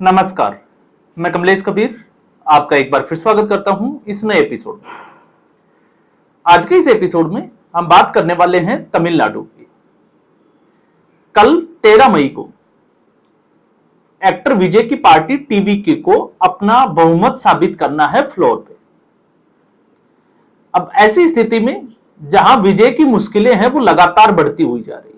नमस्कार, मैं कमलेश कबीर आपका एक बार फिर स्वागत करता हूं इस नए एपिसोड में। आज के इस एपिसोड में हम बात करने वाले हैं तमिलनाडु की। कल 13 मई को एक्टर विजय की पार्टी टीवीके को अपना बहुमत साबित करना है फ्लोर पे। अब ऐसी स्थिति में जहां विजय की मुश्किलें हैं वो लगातार बढ़ती हुई जा रही है।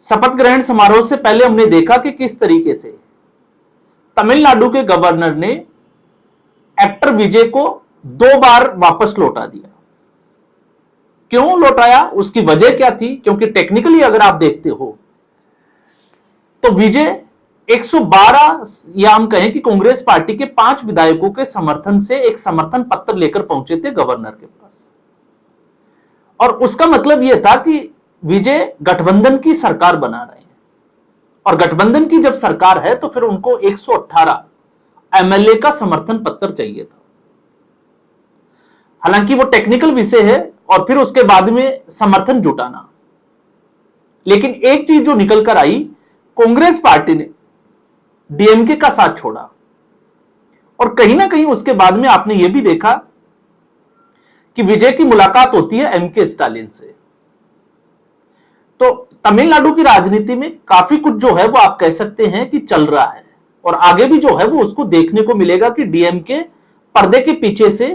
शपथ ग्रहण समारोह से पहले हमने देखा कि किस तरीके से तमिलनाडु के गवर्नर ने एक्टर विजय को 2 बार वापस लौटा दिया। क्यों लौटाया, उसकी वजह क्या थी? क्योंकि टेक्निकली अगर आप देखते हो तो विजय 112 या हम कहें कि कांग्रेस पार्टी के 5 विधायकों के समर्थन से एक समर्थन पत्र लेकर पहुंचे थे गवर्नर के पास। और उसका मतलब यह था कि विजय गठबंधन की सरकार बना रहे हैं, और गठबंधन की जब सरकार है तो फिर उनको 118 एमएलए का समर्थन पत्र चाहिए था। हालांकि वो टेक्निकल विषय है और फिर उसके बाद में समर्थन जुटाना। लेकिन एक चीज जो निकल कर आई, कांग्रेस पार्टी ने डीएमके का साथ छोड़ा। और कहीं ना कहीं उसके बाद में आपने यह भी देखा कि विजय की मुलाकात होती है एमके स्टालिन से। तो तमिलनाडु की राजनीति में काफी कुछ जो है वो आप कह सकते हैं कि चल रहा है, और आगे भी जो है वो उसको देखने को मिलेगा कि डीएमके पर्दे के पीछे से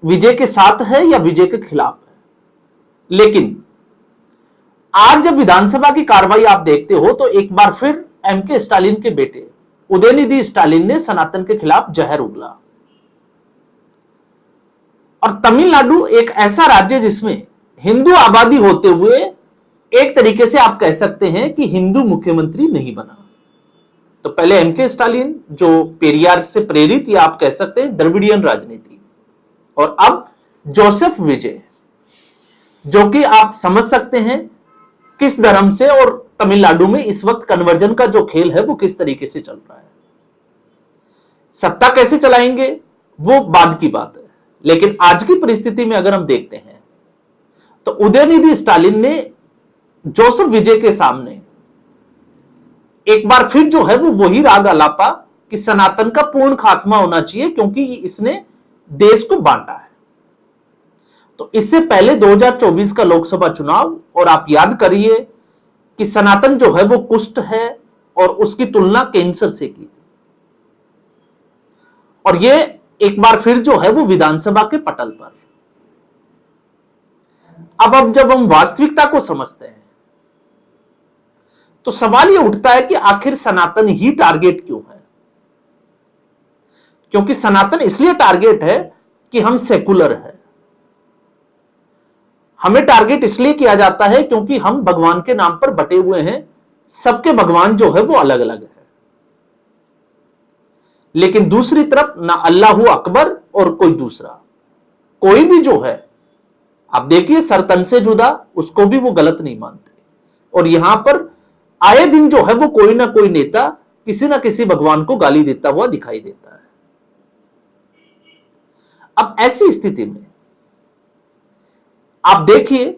विजय के साथ है या विजय के खिलाफ है। लेकिन आज जब विधानसभा की कार्रवाई आप देखते हो तो एक बार फिर एमके स्टालिन के बेटे उदयनिधि स्टालिन ने सनातन के खिलाफ जहर उगला। और तमिलनाडु एक ऐसा राज्य जिसमें हिंदू आबादी होते हुए एक तरीके से आप कह सकते हैं कि हिंदू मुख्यमंत्री नहीं बना। तो पहले एमके स्टालिन जो पेरियार से प्रेरित या आप कह सकते हैं द्रविडियन राजनीति, और अब जोसेफ विजय, जो कि आप समझ सकते हैं किस धर्म से, और तमिलनाडु में इस वक्त कन्वर्जन का जो खेल है वो किस तरीके से चल रहा है। सत्ता कैसे चलाएंगे वो बाद की बात है, लेकिन आज की परिस्थिति में अगर हम देखते हैं तो उदयनिधि स्टालिन ने जोसेफ विजय के सामने एक बार फिर जो है वो वही राग आलापा कि सनातन का पूर्ण खात्मा होना चाहिए, क्योंकि इसने देश को बांटा है। तो इससे पहले 2024 का लोकसभा चुनाव, और आप याद करिए कि सनातन जो है वो कुष्ठ है और उसकी तुलना कैंसर से की, और ये एक बार फिर जो है वो विधानसभा के पटल पर। अब जब हम वास्तविकता को समझते हैं तो सवाल यह उठता है कि आखिर सनातन ही टारगेट क्यों है? क्योंकि सनातन इसलिए टारगेट है कि हम सेकुलर है। हमें टारगेट इसलिए किया जाता है क्योंकि हम भगवान के नाम पर बटे हुए हैं, सबके भगवान जो है वो अलग अलग है। लेकिन दूसरी तरफ ना अल्लाहू अकबर और कोई दूसरा, कोई भी जो है, आप देखिए सर तन से जुदा, उसको भी वो गलत नहीं मानते। और यहां पर आए दिन जो है वो कोई ना कोई नेता किसी ना किसी भगवान को गाली देता हुआ दिखाई देता है। अब ऐसी स्थिति में आप देखिए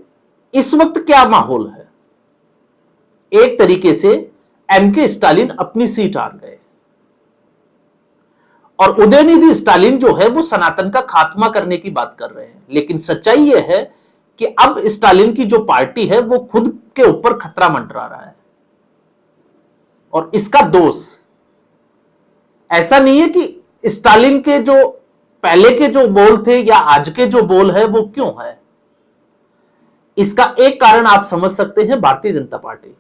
इस वक्त क्या माहौल है। एक तरीके से एमके स्टालिन अपनी सीट हार गए, और उदयनिधि स्टालिन जो है वो सनातन का खात्मा करने की बात कर रहे हैं। लेकिन सच्चाई यह है कि अब स्टालिन की जो पार्टी है वो खुद के ऊपर खतरा मंडरा रहा है। और इसका दोष ऐसा नहीं है कि स्टालिन के जो पहले के जो बोल थे या आज के जो बोल है वो क्यों है। इसका एक कारण आप समझ सकते हैं, भारतीय जनता पार्टी।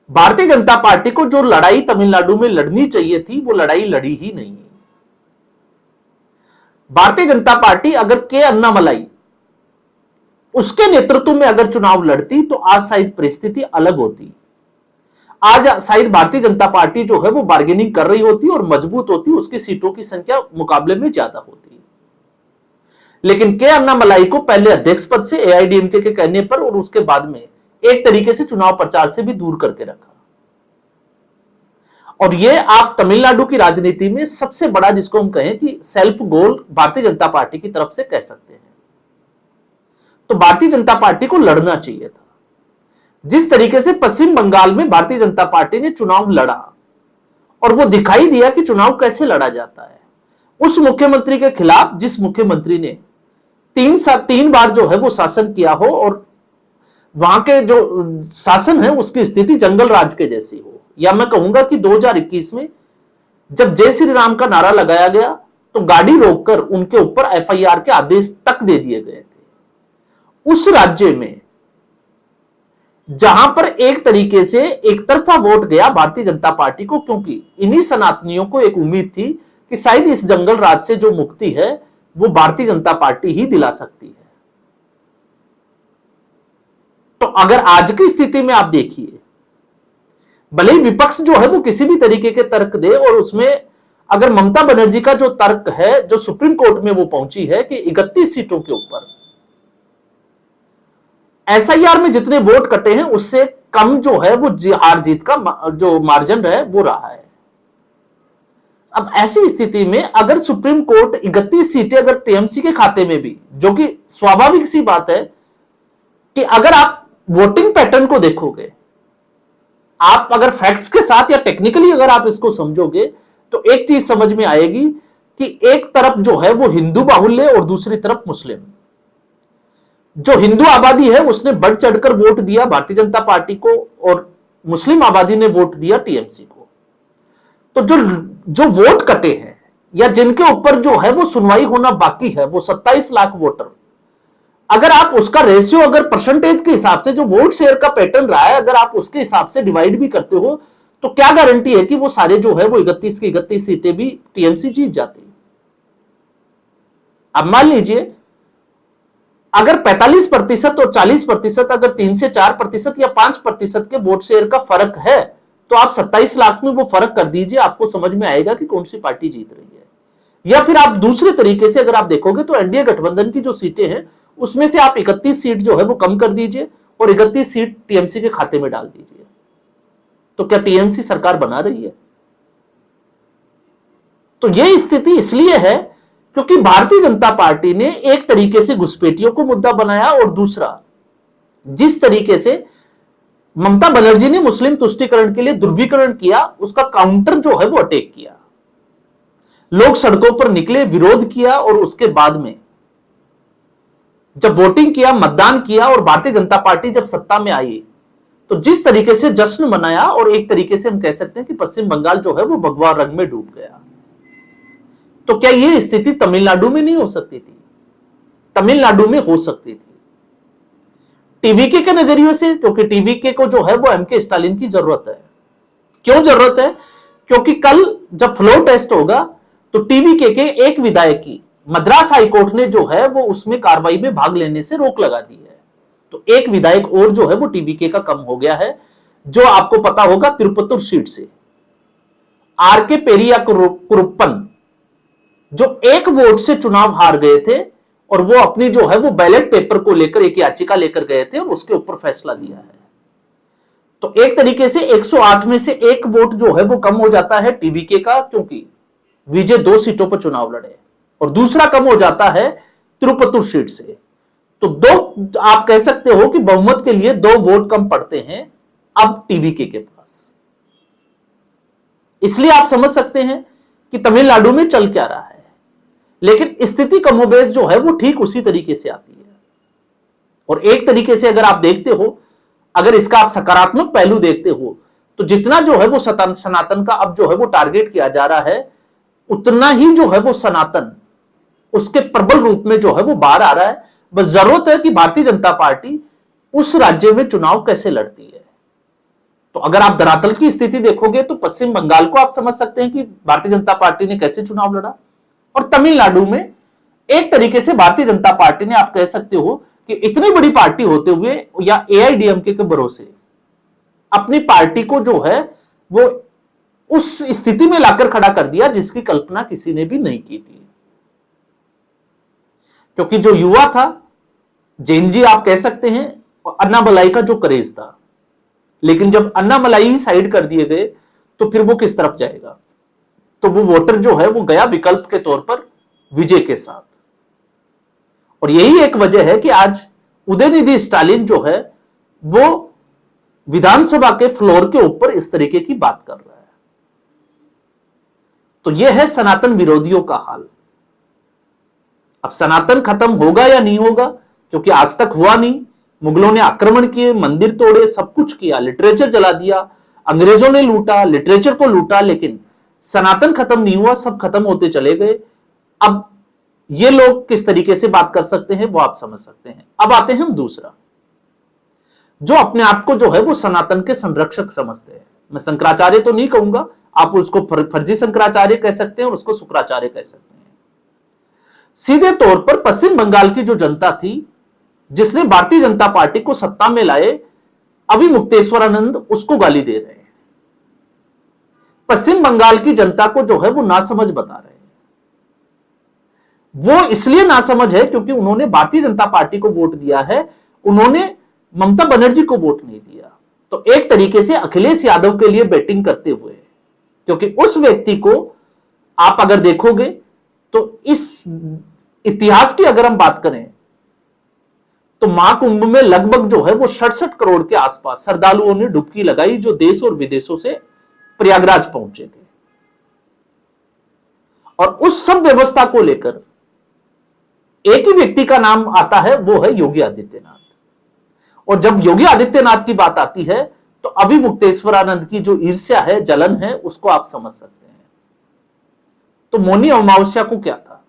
भारतीय जनता पार्टी को जो लड़ाई तमिलनाडु में लड़नी चाहिए थी वो लड़ाई लड़ी ही नहीं। भारतीय जनता पार्टी अगर के अन्नामलाई उसके नेतृत्व में अगर चुनाव लड़ती तो आज शायद परिस्थिति अलग होती। आज शायद भारतीय जनता पार्टी जो है वो बार्गेनिंग कर रही होती और मजबूत होती, उसकी सीटों की संख्या मुकाबले में ज्यादा होती। लेकिन के अन्नामलाई को पहले अध्यक्ष पद से एआईडीएमके के कहने पर और उसके बाद में एक तरीके से चुनाव प्रचार से भी दूर करके रखा। और ये आप तमिलनाडु की राजनीति में सबसे बड़ा, जिसको हम कहें कि self goal Bharatiya Janata party की तरफ से कह सकते हैं। तो भारतीय जनता पार्टी को लड़ना चाहिए था। जिस तरीके से पश्चिम बंगाल में भारतीय जनता पार्टी ने चुनाव लड़ा और वो दिखाई दिया कि चुनाव कैसे लड़ा जाता है, उस मुख्यमंत्री के खिलाफ जिस मुख्यमंत्री ने 3 बार जो है वो शासन किया हो और वहां के जो शासन है उसकी स्थिति जंगल राज के जैसी हो, या मैं कहूंगा कि 2021 में जब जय श्री राम का नारा लगाया गया तो गाड़ी रोककर उनके ऊपर एफआईआर के आदेश तक दे दिए गए थे। उस राज्य में जहां पर एक तरीके से एक तरफा वोट गया भारतीय जनता पार्टी को, क्योंकि इन्हीं सनातनियों को एक उम्मीद थी कि शायद इस जंगल राज से जो मुक्ति है वो भारतीय जनता पार्टी ही दिला सकती है। तो अगर आज की स्थिति में आप देखिए, भले ही विपक्ष जो है वो किसी भी तरीके के तर्क दे, और उसमें अगर ममता बनर्जी का जो तर्क है जो सुप्रीम कोर्ट में वो पहुंची है कि 31 सीटों के ऊपर एसआईआर में जितने वोट कटे हैं उससे कम जो है वो हार जीत का जो मार्जिन है वो रहा है। अब ऐसी स्थिति में अगर सुप्रीम कोर्ट 31 सीटें अगर टीएमसी के खाते में भी, जो कि स्वाभाविक सी बात है कि अगर आप वोटिंग पैटर्न को देखोगे, आप अगर फैक्ट्स के साथ या टेक्निकली अगर आप इसको समझोगे तो एक चीज समझ में आएगी कि एक तरफ जो है वो हिंदू बाहुल्य और दूसरी तरफ मुस्लिम। जो हिंदू आबादी है उसने बढ़ चढ़कर वोट दिया भारतीय जनता पार्टी को और मुस्लिम आबादी ने वोट दिया टीएमसी को। तो जो वोट कटे हैं या जिनके ऊपर जो है वो सुनवाई होना बाकी है, वो 27 लाख वोटर, अगर आप उसका रेशियो अगर परसेंटेज के हिसाब से जो वोट शेयर का पैटर्न रहा है अगर आप उसके हिसाब से डिवाइड भी करते हो तो क्या गारंटी है कि वो सारे जो है वो 31 की 31 सीटें भी टीएमसी जीत जाती है। अब मान लीजिए अगर 45% और 40% अगर 3 से 4% या 5% के वोट शेयर का फर्क है तो आप 27 लाख में वो फर्क कर दीजिए, आपको समझ में आएगा कि कौन सी पार्टी जीत रही है। या फिर आप दूसरे तरीके से अगर आप देखोगे तो एनडीए गठबंधन की जो सीटें हैं उसमें से आप 31 सीट जो है वो कम कर दीजिए और 31 सीट टीएमसी के खाते में डाल दीजिए। तो क्या टीएमसी सरकार बना रही है? तो यह स्थिति इसलिए है क्योंकि भारतीय जनता पार्टी ने एक तरीके से घुसपैठियों को मुद्दा बनाया और दूसरा जिस तरीके से ममता बनर्जी ने मुस्लिम तुष्टीकरण के लिए ध्रुवीकरण किया उसका काउंटर जो है वो अटैक किया। लोग सड़कों पर निकले, विरोध किया और उसके बाद में जब वोटिंग किया, मतदान किया और भारतीय जनता पार्टी जब सत्ता में आई तो जिस तरीके से जश्न मनाया और एक तरीके से हम कह सकते हैं कि पश्चिम बंगाल जो है वो भगवा रंग में डूब गया। तो क्या यह स्थिति तमिलनाडु में नहीं हो सकती थी? तमिलनाडु में हो सकती थी टीवीके के नजरिए से, क्योंकि टीवीके को जो है वो एमके स्टालिन की जरूरत है। क्यों जरूरत है? क्योंकि कल जब फ्लोर टेस्ट होगा तो टीवीके के एक विधायक की मद्रास हाईकोर्ट ने जो है वो उसमें कार्रवाई में भाग लेने से रोक लगा दी है। तो एक विधायक और जो है वो टीवीके का कम हो गया है, जो आपको पता होगा तिरुपतुर सीट से आरके पेरिया कुरुप्पन जो एक वोट से चुनाव हार गए थे और वो अपनी जो है वो बैलेट पेपर को लेकर एक याचिका लेकर गए थे और उसके ऊपर फैसला दिया है। तो एक तरीके से 108 में से एक वोट जो है वो कम हो जाता है टीवीके का, क्योंकि विजय 2 सीटों पर चुनाव लड़े, और दूसरा कम हो जाता है तिरुपतुर सीट से। तो दो आप कह सकते हो कि बहुमत के लिए 2 वोट कम पड़ते हैं अब टीवीके के पास। इसलिए आप समझ सकते हैं कि तमिलनाडु में चल क्या रहा है। लेकिन स्थिति कमोबेश जो है वो ठीक उसी तरीके से आती है। और एक तरीके से अगर आप देखते हो, अगर इसका आप सकारात्मक पहलू देखते हो तो जितना जो है वो सनातन का अब जो है वो टारगेट किया जा रहा है उतना ही जो है वो सनातन उसके प्रबल रूप में जो है वो बाहर आ रहा है। बस जरूरत है कि भारतीय जनता पार्टी उस राज्य में चुनाव कैसे लड़ती है। तो अगर आप धरातल की स्थिति देखोगे तो पश्चिम बंगाल को आप समझ सकते हैं कि भारतीय जनता पार्टी ने कैसे चुनाव लड़ा, और तमिलनाडु में एक तरीके से भारतीय जनता पार्टी ने आप कह सकते हो कि इतनी बड़ी पार्टी होते हुए या एआईडीएमके के भरोसे अपनी पार्टी को जो है वो उस स्थिति में लाकर खड़ा कर दिया जिसकी कल्पना किसी ने भी नहीं की थी। क्योंकि जो युवा था, जेनजी आप कह सकते हैं, अन्नामलाई का जो क्रेज था, लेकिन जब अन्नामलाई ही साइड कर दिए गए तो फिर वो किस तरफ जाएगा? तो वो वोटर जो है वो गया विकल्प के तौर पर विजय के साथ। और यही एक वजह है कि आज उदयनिधि स्टालिन जो है वो विधानसभा के फ्लोर के ऊपर इस तरीके की बात कर रहा है। तो यह है सनातन विरोधियों का हाल। अब सनातन खत्म होगा या नहीं होगा, क्योंकि आज तक हुआ नहीं। मुगलों ने आक्रमण किए, मंदिर तोड़े, सब कुछ किया, लिटरेचर जला दिया, अंग्रेजों ने लूटा, लिटरेचर को लूटा, लेकिन सनातन खत्म नहीं हुआ, सब खत्म होते चले गए। अब ये लोग किस तरीके से बात कर सकते हैं वो आप समझ सकते हैं। अब आते हैं हम दूसरा, जो अपने आप को जो है वो सनातन के संरक्षक समझते हैं। मैं शंकराचार्य तो नहीं कहूंगा, आप उसको फर्जी शंकराचार्य कह सकते हैं और उसको शुक्राचार्य कह सकते हैं। सीधे तौर पर पश्चिम बंगाल की जो जनता थी, जिसने भारतीय जनता पार्टी को सत्ता में लाए, अभी मुक्तेश्वरानंद उसको गाली दे रहे हैं। पश्चिम बंगाल की जनता को जो है वो नासमझ बता रहे हैं। वो इसलिए नासमझ है क्योंकि उन्होंने भारतीय जनता पार्टी को वोट दिया है, उन्होंने ममता बनर्जी को वोट नहीं दिया। तो एक तरीके से अखिलेश यादव के लिए बैटिंग करते हुए, क्योंकि उस व्यक्ति को आप अगर देखोगे तो इस इतिहास की अगर हम बात करें तो महाकुंभ में लगभग जो है वो 67 करोड़ के आसपास श्रद्धालुओं ने डुबकी लगाई, जो देश और विदेशों से प्रयागराज पहुंचे थे। और उस सब व्यवस्था को लेकर एक ही व्यक्ति का नाम आता है, वो है योगी आदित्यनाथ। और जब योगी आदित्यनाथ की बात आती है तो अभी मुक्तेश्वरानंद की जो ईर्ष्या है, जलन है, उसको आप समझ सकते हैं। तो मौनी अमावस्या को क्या था?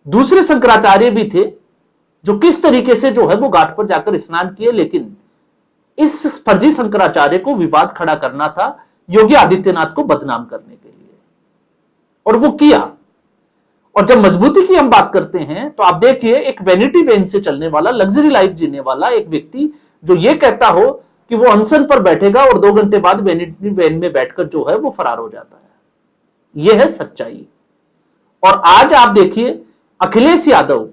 दूसरे शंकराचार्य भी थे जो किस तरीके से जो है वो घाट पर जाकर स्नान किए, लेकिन इस फर्जी शंकराचार्य को विवाद खड़ा करना था योगी आदित्यनाथ को बदनाम करने के लिए, और वो किया। और जब मजबूती की हम बात करते हैं तो आप देखिए, एक वैनिटी वैन से चलने वाला, लग्जरी लाइफ जीने वाला एक व्यक्ति जो ये कहता हो कि वो अनशन पर बैठेगा और 2 घंटे बाद वैनिटी वैन में बैठकर जो है वो फरार हो जाता है। यह है सच्चाई। और आज आप देखिए, अखिलेश यादव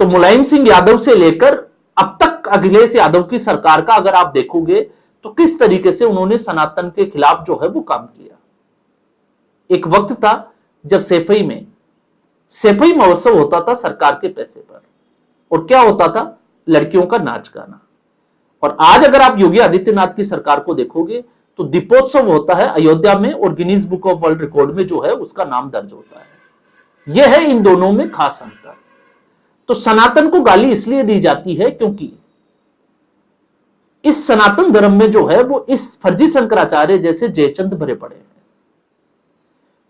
तो मुलायम सिंह यादव से लेकर अब तक अखिलेश यादव की सरकार का अगर आप देखोगे तो किस तरीके से उन्होंने सनातन के खिलाफ जो है वो काम किया। एक वक्त था जब सैफई महोत्सव होता था सरकार के पैसे पर, और क्या होता था? लड़कियों का नाच गाना। और आज अगर आप योगी आदित्यनाथ की सरकार को देखोगे तो दीपोत्सव होता है अयोध्या में, और Guinness book of world record में जो है उसका नाम दर्ज होता है। यह है इन दोनों में खास अंतर। तो सनातन को गाली इसलिए दी जाती है क्योंकि इस सनातन धर्म में जो है वो इस फर्जी शंकराचार्य जैसे जयचंद भरे पड़े हैं,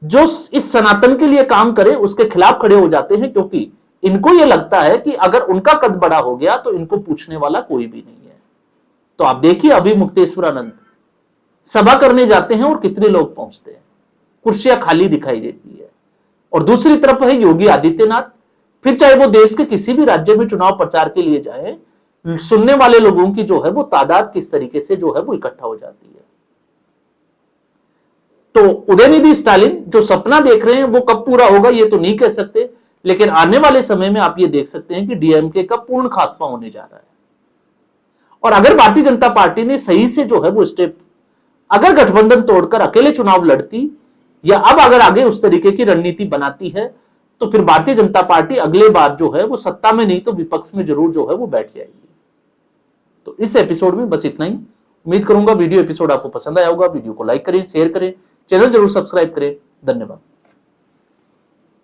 जो इस सनातन के लिए काम करे उसके खिलाफ खड़े हो जाते हैं, क्योंकि इनको यह लगता है कि अगर उनका कद बड़ा हो गया तो इनको पूछने वाला कोई भी नहीं है। तो आप देखिए, अभी मुक्तेश्वरानंद सभा करने जाते हैं और कितने लोग पहुंचते हैं, कुर्सियां खाली दिखाई देती है। और दूसरी तरफ है योगी आदित्यनाथ, फिर चाहे वो देश के किसी भी राज्य में चुनाव प्रचार के लिए जाए, सुनने वाले लोगों की जो है वो तादाद किस तरीके से जो है वो इकट्ठा हो जाती है। तो उदयनिधि स्टालिन जो सपना देख रहे हैं वो कब पूरा होगा ये तो नहीं कह सकते, लेकिन आने वाले समय में आप ये देख सकते हैं कि डीएमके का पूर्ण खात्मा होने जा रहा है। और अगर भारतीय जनता पार्टी ने सही से जो है वो स्टेप, अगर गठबंधन तोड़कर अकेले चुनाव लड़ती, या अब अगर आगे उस तरीके की रणनीति बनाती है, तो फिर भारतीय जनता पार्टी अगले बार जो है वो सत्ता में नहीं तो विपक्ष में जरूर जो है वो बैठ जाएगी। तो इस एपिसोड में बस इतना ही। उम्मीद करूंगा वीडियो एपिसोड आपको पसंद आया होगा। वीडियो को लाइक करें, शेयर करें, चैनल जरूर सब्सक्राइब करें। धन्यवाद।